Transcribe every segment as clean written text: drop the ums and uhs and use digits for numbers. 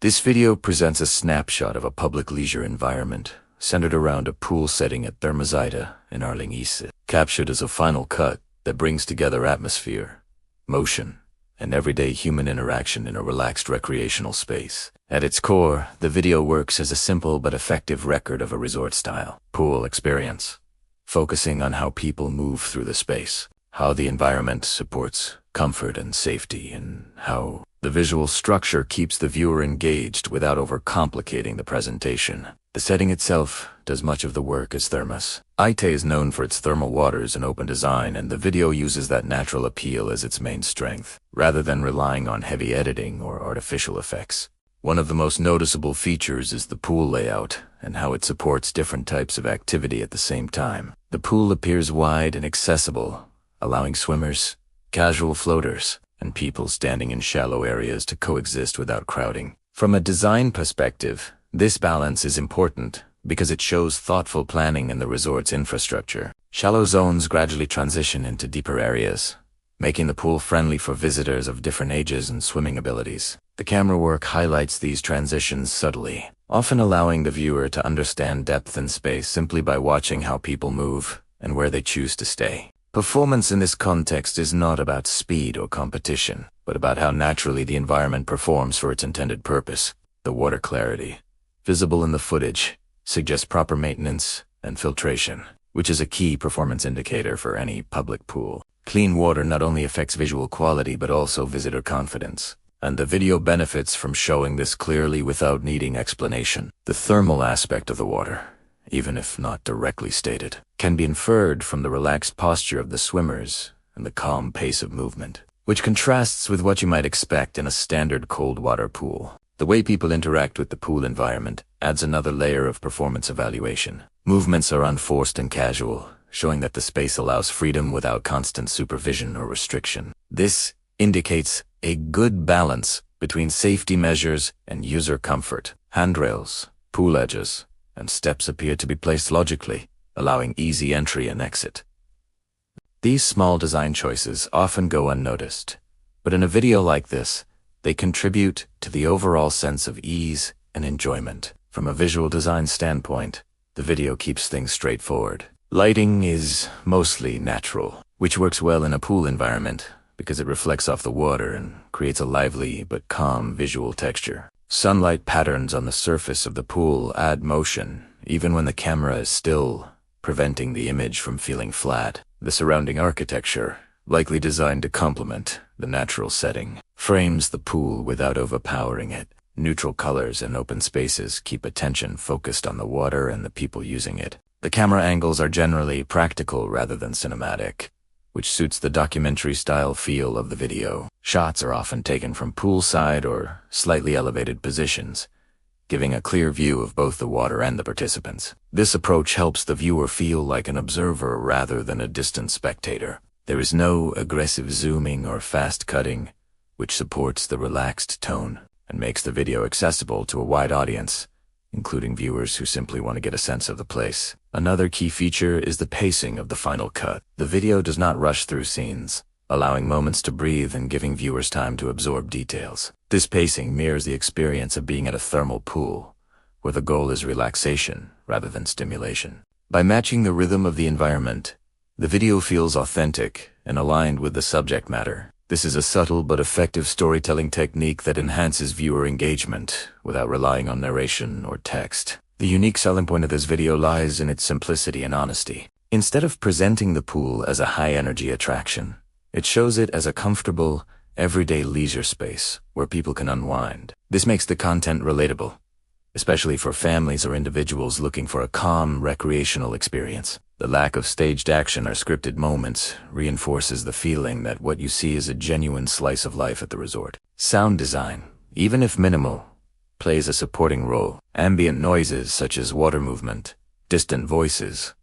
This video presents a snapshot of a public leisure environment centered around a pool setting at Thermas Itá in Thermas, captured as a final cut that brings together atmosphere, motion, and everyday human interaction in a relaxed recreational space. At its core, the video works as a simple but effective record of a resort-style pool experience, focusing on how people move through the space, how the environment supports comfort and safety, and how the visual structure keeps the viewer engaged without overcomplicating the presentation. The setting itself does much of the work as Thermas. Itá is known for its thermal waters and open design, and the video uses that natural appeal as its main strength, rather than relying on heavy editing or artificial effects. One of the most noticeable features is the pool layout and how it supports different types of activity at the same time. The pool appears wide and accessible, allowing swimmers, casual floaters, and people standing in shallow areas to coexist without crowding. From a design perspective, this balance is important because it shows thoughtful planning in the resort's infrastructure. Shallow zones gradually transition into deeper areas, making the pool friendly for visitors of different ages and swimming abilities. The camera work highlights these transitions subtly, often allowing the viewer to understand depth and space simply by watching how people move and where they choose to stay. Performance in this context is not about speed or competition, but about how naturally the environment performs for its intended purpose. The water clarity, visible in the footage, suggests proper maintenance and filtration, which is a key performance indicator for any public pool. Clean water not only affects visual quality but also visitor confidence, and the video benefits from showing this clearly without needing explanation. The thermal aspect of the water, even if not directly stated, can be inferred from the relaxed posture of the swimmers and the calm pace of movement, which contrasts with what you might expect in a standard cold water pool. The way people interact with the pool environment adds another layer of performance evaluation. Movements are unforced and casual, showing that the space allows freedom without constant supervision or restriction. This indicates a good balance between safety measures and user comfort. Handrails, pool edges, and steps appear to be placed logically, allowing easy entry and exit. These small design choices often go unnoticed, but in a video like this, they contribute to the overall sense of ease and enjoyment. From a visual design standpoint, the video keeps things straightforward. Lighting is mostly natural, which works well in a pool environment because it reflects off the water and creates a lively but calm visual texture. Sunlight patterns on the surface of the pool add motion, even when the camera is still, preventing the image from feeling flat. The surrounding architecture, likely designed to complement the natural setting, frames the pool without overpowering it. Neutral colors and open spaces keep attention focused on the water and the people using it. The camera angles are generally practical rather than cinematic, which suits the documentary-style feel of the video. Shots are often taken from poolside or slightly elevated positions, giving a clear view of both the water and the participants. This approach helps the viewer feel like an observer rather than a distant spectator. There is no aggressive zooming or fast cutting, which supports the relaxed tone and makes the video accessible to a wide audience, including viewers who simply want to get a sense of the place. Another key feature is the pacing of the final cut. The video does not rush through scenes, allowing moments to breathe and giving viewers time to absorb details. This pacing mirrors the experience of being at a thermal pool, where the goal is relaxation rather than stimulation. By matching the rhythm of the environment, the video feels authentic and aligned with the subject matter. This is a subtle but effective storytelling technique that enhances viewer engagement without relying on narration or text. The unique selling point of this video lies in its simplicity and honesty. Instead of presenting the pool as a high-energy attraction, it shows it as a comfortable, everyday leisure space where people can unwind. This makes the content relatable, especially for families or individuals looking for a calm, recreational experience. The lack of staged action or scripted moments reinforces the feeling that what you see is a genuine slice of life at the resort. Sound design, even if minimal, plays a supporting role. Ambient noises such as water movement, distant voices,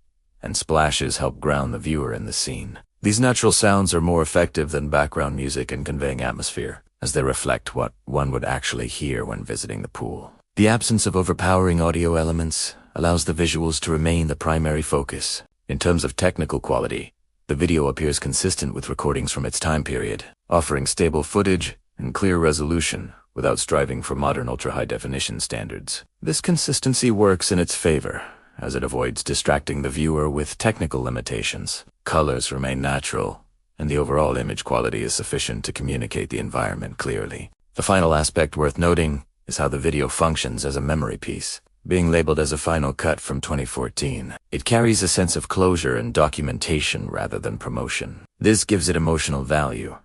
and splashes help ground the viewer in the scene. These natural sounds are more effective than background music in conveying atmosphere, as they reflect what one would actually hear when visiting the pool. The absence of overpowering audio elements allows the visuals to remain the primary focus. In terms of technical quality, the video appears consistent with recordings from its time period, offering stable footage and clear resolution without striving for modern ultra-high definition standards. This consistency works in its favor, as it avoids distracting the viewer with technical limitations. Colors remain natural, and the overall image quality is sufficient to communicate the environment clearly. The final aspect worth noting is how the video functions as a memory piece. Being labeled as a final cut from 2014, it carries a sense of closure and documentation rather than promotion. This gives it emotional value,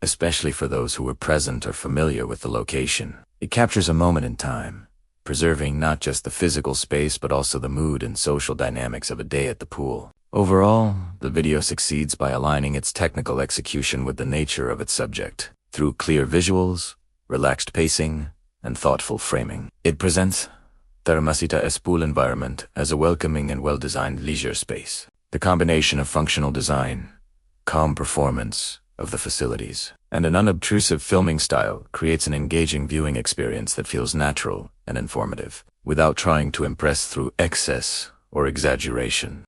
especially for those who were present or familiar with the location. It captures a moment in time, preserving not just the physical space but also the mood and social dynamics of a day at the pool. Overall, the video succeeds by aligning its technical execution with the nature of its subject. Through clear visuals, relaxed pacing, and thoughtful framing, it presents Thermas Itá's pool environment as a welcoming and well-designed leisure space. The combination of functional design, calm performance of the facilities, and an unobtrusive filming style creates an engaging viewing experience that feels natural and informative, without trying to impress through excess or exaggeration.